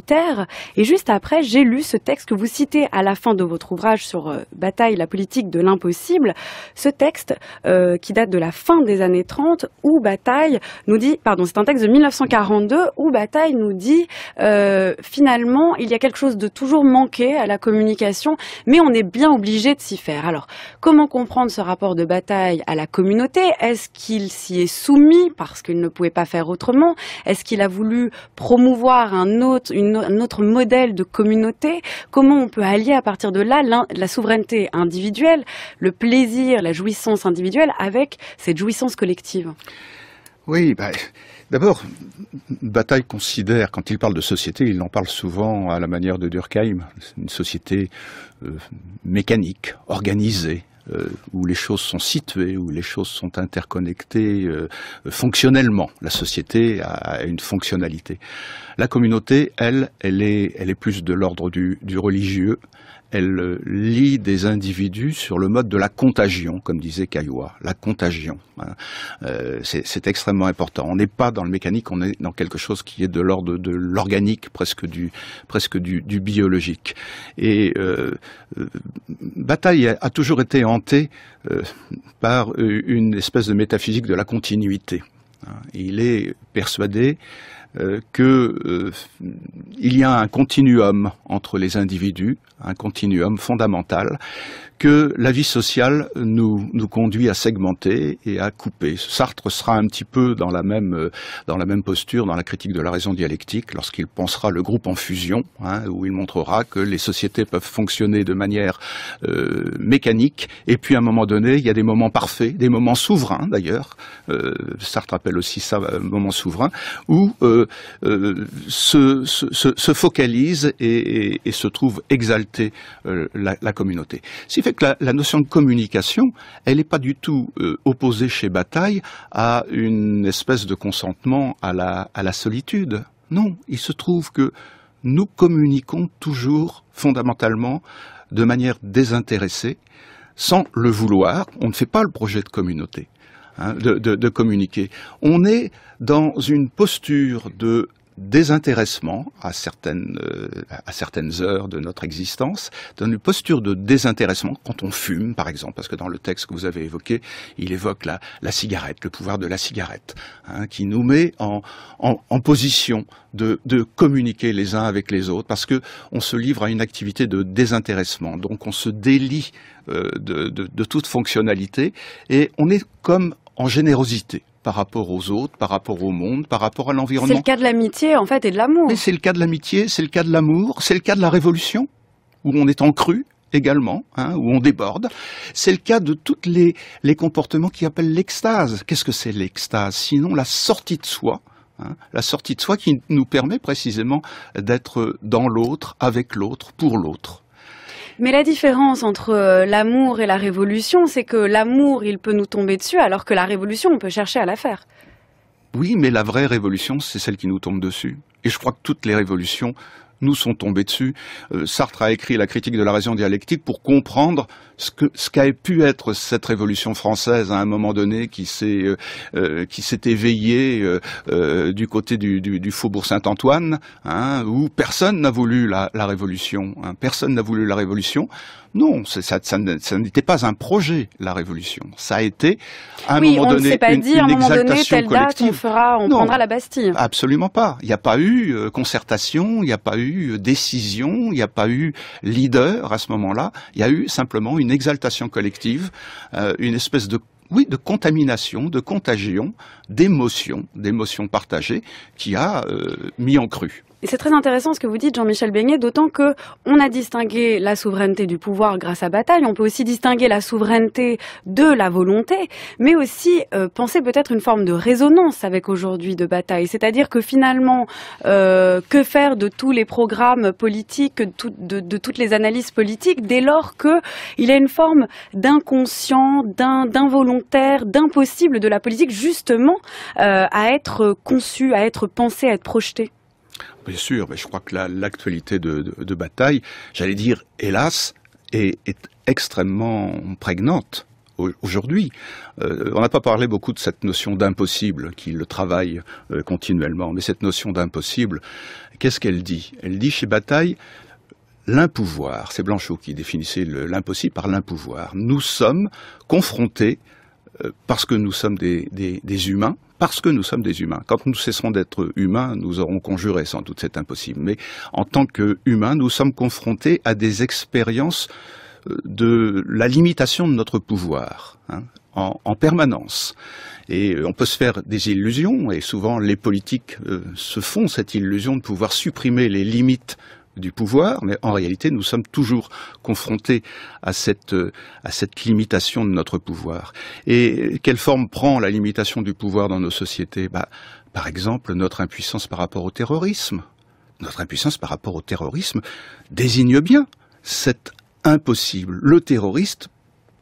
[SPEAKER 1] Et juste après, j'ai lu ce texte que vous citez à la fin de votre ouvrage sur Bataille, la politique de l'impossible. Ce texte qui date de la fin des années 30 où Bataille nous dit, c'est un texte de 1942 où Bataille nous dit finalement il y a quelque chose de toujours manqué à la communication, mais on est bien obligé de s'y faire. Alors, comment comprendre ce rapport de Bataille à la communauté? Est-ce qu'il s'y est soumis parce qu'il ne pouvait pas faire autrement? Est-ce qu'il a voulu promouvoir une un autre modèle de communauté. Comment on peut allier à partir de là la souveraineté individuelle, le plaisir, la jouissance individuelle avec cette jouissance collective?
[SPEAKER 3] Oui, d'abord, Bataille considère, quand il parle de société, il en parle souvent à la manière de Durkheim, une société mécanique, organisée, où les choses sont situées, où les choses sont interconnectées fonctionnellement. La société a une fonctionnalité. La communauté, elle est plus de l'ordre du religieux. Elle lie des individus sur le mode de la contagion, comme disait Caillois, la contagion. C'est extrêmement important. On n'est pas dans le mécanique, on est dans quelque chose qui est de l'ordre de l'organique, presque du biologique. Et Bataille a toujours été hanté par une espèce de métaphysique de la continuité. Il est persuadé qu'il y a un continuum entre les individus, un continuum fondamental, que la vie sociale nous conduit à segmenter et à couper. Sartre sera un petit peu dans la même posture dans la critique de la raison dialectique, lorsqu'il pensera le groupe en fusion, où il montrera que les sociétés peuvent fonctionner de manière mécanique, et puis à un moment donné, il y a des moments parfaits, des moments souverains d'ailleurs, Sartre appelle aussi ça moment souverain, où se focalise et se trouve exaltée la communauté. Ce qui fait que la notion de communication, elle n'est pas du tout opposée chez Bataille à une espèce de consentement à la solitude. Non, il se trouve que nous communiquons toujours fondamentalement de manière désintéressée, sans le vouloir. On ne fait pas le projet de communauté, de communiquer. On est dans une posture de désintéressement à certaines heures de notre existence, dans une posture de désintéressement quand on fume, par exemple, parce que dans le texte que vous avez évoqué, il évoque la cigarette, le pouvoir de la cigarette, qui nous met en position de communiquer les uns avec les autres, parce que on se livre à une activité de désintéressement, donc on se délie de toute fonctionnalité, et on est comme en générosité par rapport aux autres, par rapport au monde, par rapport à l'environnement.
[SPEAKER 1] C'est le cas de l'amitié, en fait, et de l'amour.
[SPEAKER 3] Mais c'est le cas de l'amitié, c'est le cas de l'amour, c'est le cas de la révolution, où on est en crue également, où on déborde. C'est le cas de tous les comportements qui appellent l'extase. Qu'est-ce que c'est l'extase? Sinon la sortie de soi, la sortie de soi qui nous permet précisément d'être dans l'autre, avec l'autre, pour l'autre.
[SPEAKER 1] Mais la différence entre l'amour et la révolution, c'est que l'amour, il peut nous tomber dessus, alors que la révolution, on peut chercher à la faire.
[SPEAKER 3] Oui, mais la vraie révolution, c'est celle qui nous tombe dessus. Et je crois que toutes les révolutions nous sont tombées dessus. Sartre a écrit la critique de la raison dialectique pour comprendre ce qu'a pu être cette révolution française à un moment donné qui s'est éveillée du côté du faubourg Saint-Antoine, où personne n'a voulu la révolution. Personne n'a voulu la révolution. Non, ça n'était pas un projet, la révolution. Ça a été, à un moment donné, une exaltation collective.
[SPEAKER 1] On prendra la Bastille.
[SPEAKER 3] Absolument pas. Il n'y a pas eu concertation, il n'y a pas eu décision, il n'y a pas eu leader à ce moment-là. Il y a eu simplement une exaltation collective, une espèce de contamination, de contagion, d'émotions partagées qui a mis en crue.
[SPEAKER 1] Et c'est très intéressant ce que vous dites, Jean-Michel Beignet, d'autant que on a distingué la souveraineté du pouvoir grâce à Bataille, on peut aussi distinguer la souveraineté de la volonté, mais aussi penser peut-être une forme de résonance avec aujourd'hui de Bataille, c'est-à-dire que finalement, que faire de tous les programmes politiques, de toutes les analyses politiques, dès lors qu'il y a une forme d'inconscient, d'involontaire, d'impossible de la politique, justement, à être conçue, à être pensée, à être projetée.
[SPEAKER 3] Bien sûr, mais je crois que l'actualité de Bataille, j'allais dire, hélas, est extrêmement prégnante aujourd'hui. On n'a pas parlé beaucoup de cette notion d'impossible qui le travaille continuellement, mais cette notion d'impossible, qu'est-ce qu'elle dit? Elle dit chez Bataille, l'impouvoir, c'est Blanchot qui définissait l'impossible par l'impouvoir. Nous sommes confrontés, parce que nous sommes des humains, parce que nous sommes des humains. Quand nous cesserons d'être humains, nous aurons conjuré sans doute cet impossible. Mais en tant qu'humains, nous sommes confrontés à des expériences de la limitation de notre pouvoir. en permanence. Et on peut se faire des illusions, et souvent les politiques se font cette illusion de pouvoir supprimer les limites du pouvoir, mais en réalité nous sommes toujours confrontés à cette limitation de notre pouvoir. Et quelle forme prend la limitation du pouvoir dans nos sociétés ? Par exemple, notre impuissance par rapport au terrorisme. Notre impuissance par rapport au terrorisme désigne bien cet impossible. Le terroriste,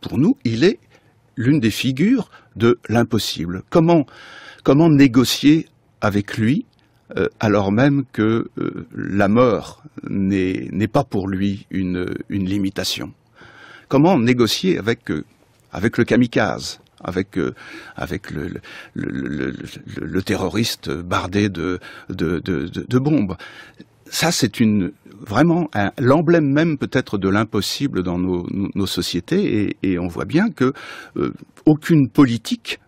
[SPEAKER 3] pour nous, il est l'une des figures de l'impossible. Comment négocier avec lui alors même que la mort n'est pas pour lui une limitation? Comment négocier avec le kamikaze, avec le terroriste bardé de bombes? Ça, c'est vraiment l'emblème même peut-être de l'impossible dans nos sociétés, et on voit bien que aucune politique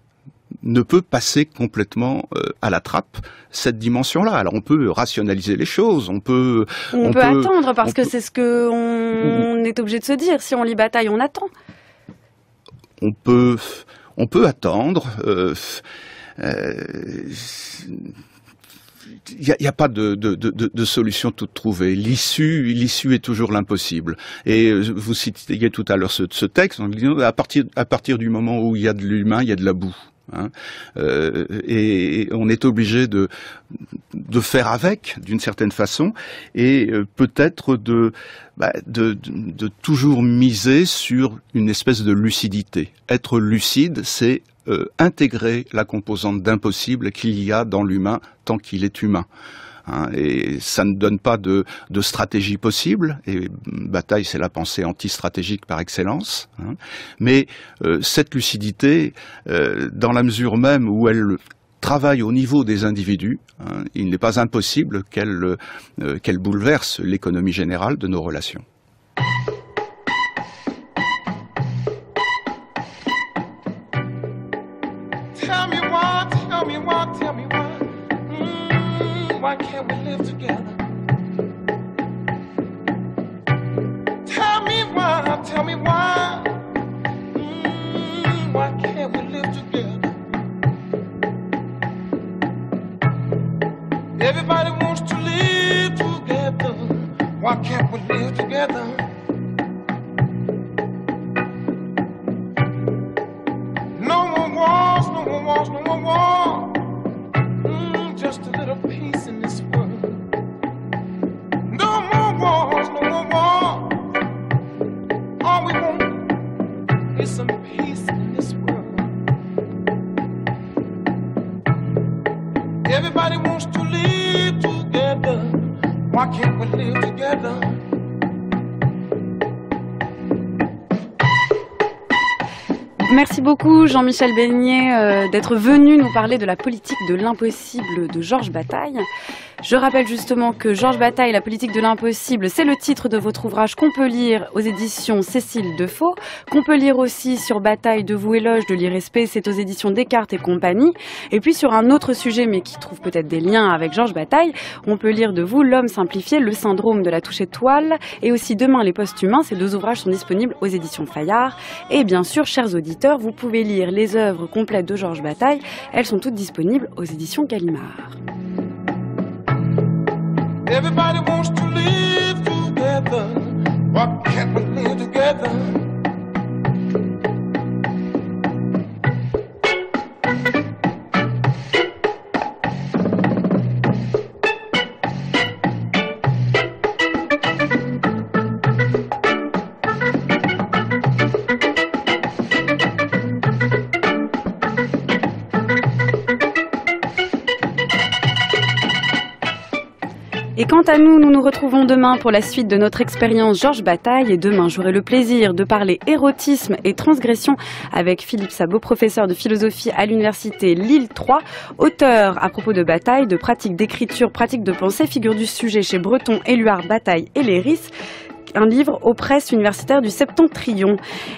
[SPEAKER 3] ne peut passer complètement à la trappe cette dimension-là. Alors on peut rationaliser les choses, on peut
[SPEAKER 1] attendre, parce que c'est ce qu'on est obligé de se dire. Si on lit Bataille, on attend.
[SPEAKER 3] On peut attendre. Il n'y a pas de solution toute trouvée. L'issue est toujours l'impossible. Et vous citiez tout à l'heure ce texte, en disant à partir du moment où il y a de l'humain, il y a de la boue. Et on est obligé de faire avec, d'une certaine façon, et peut-être de toujours miser sur une espèce de lucidité. Être lucide, c'est intégrer la composante d'impossible qu'il y a dans l'humain tant qu'il est humain. Et ça ne donne pas de stratégie possible, et Bataille, c'est la pensée anti-stratégique par excellence, mais cette lucidité, dans la mesure même où elle travaille au niveau des individus, il n'est pas impossible qu'elle bouleverse l'économie générale de nos relations.
[SPEAKER 9] Tell me why. Why can't we live together? Tell me why. Why can't we live together? Everybody wants to live together. Why can't we live together? No more wars, no more wars, no more wars. Just a little peace in this world. No more wars, no more wars. All we want is some peace in this world. Everybody wants to live together. Why can't we live together?
[SPEAKER 1] Merci beaucoup Jean-Michel Beignet d'être venu nous parler de la politique de l'impossible de Georges Bataille. Je rappelle justement que Georges Bataille, la politique de l'impossible, c'est le titre de votre ouvrage qu'on peut lire aux éditions Cécile Defaux, qu'on peut lire aussi sur Bataille de vous éloge de l'IRSP, c'est aux éditions Descartes et compagnie. Et puis sur un autre sujet, mais qui trouve peut-être des liens avec Georges Bataille, on peut lire de vous L'homme simplifié, le syndrome de la touche étoile, et aussi Demain les postes humains. Ces deux ouvrages sont disponibles aux éditions Fayard. Et bien sûr, chers auditeurs, vous pouvez lire les œuvres complètes de Georges Bataille. Elles sont toutes disponibles aux éditions Gallimard.
[SPEAKER 9] Everybody wants to live together. Why can't we live together?
[SPEAKER 1] Et quant à nous, nous nous retrouvons demain pour la suite de notre expérience Georges Bataille. Et demain, j'aurai le plaisir de parler érotisme et transgression avec Philippe Sabot, professeur de philosophie à l'université Lille 3, auteur à propos de Bataille, de pratiques d'écriture, pratiques de pensée, figure du sujet chez Breton, Éluard, Bataille et Léris. un livre aux presses universitaires du Septentrion.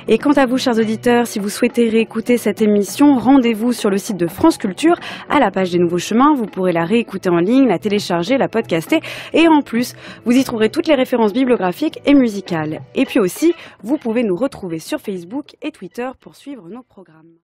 [SPEAKER 1] Et quant à vous, chers auditeurs, si vous souhaitez réécouter cette émission, rendez-vous sur le site de France Culture, à la page des Nouveaux Chemins. Vous pourrez la réécouter en ligne, la télécharger, la podcaster. Et en plus, vous y trouverez toutes les références bibliographiques et musicales. Et puis aussi, vous pouvez nous retrouver sur Facebook et Twitter pour suivre nos programmes.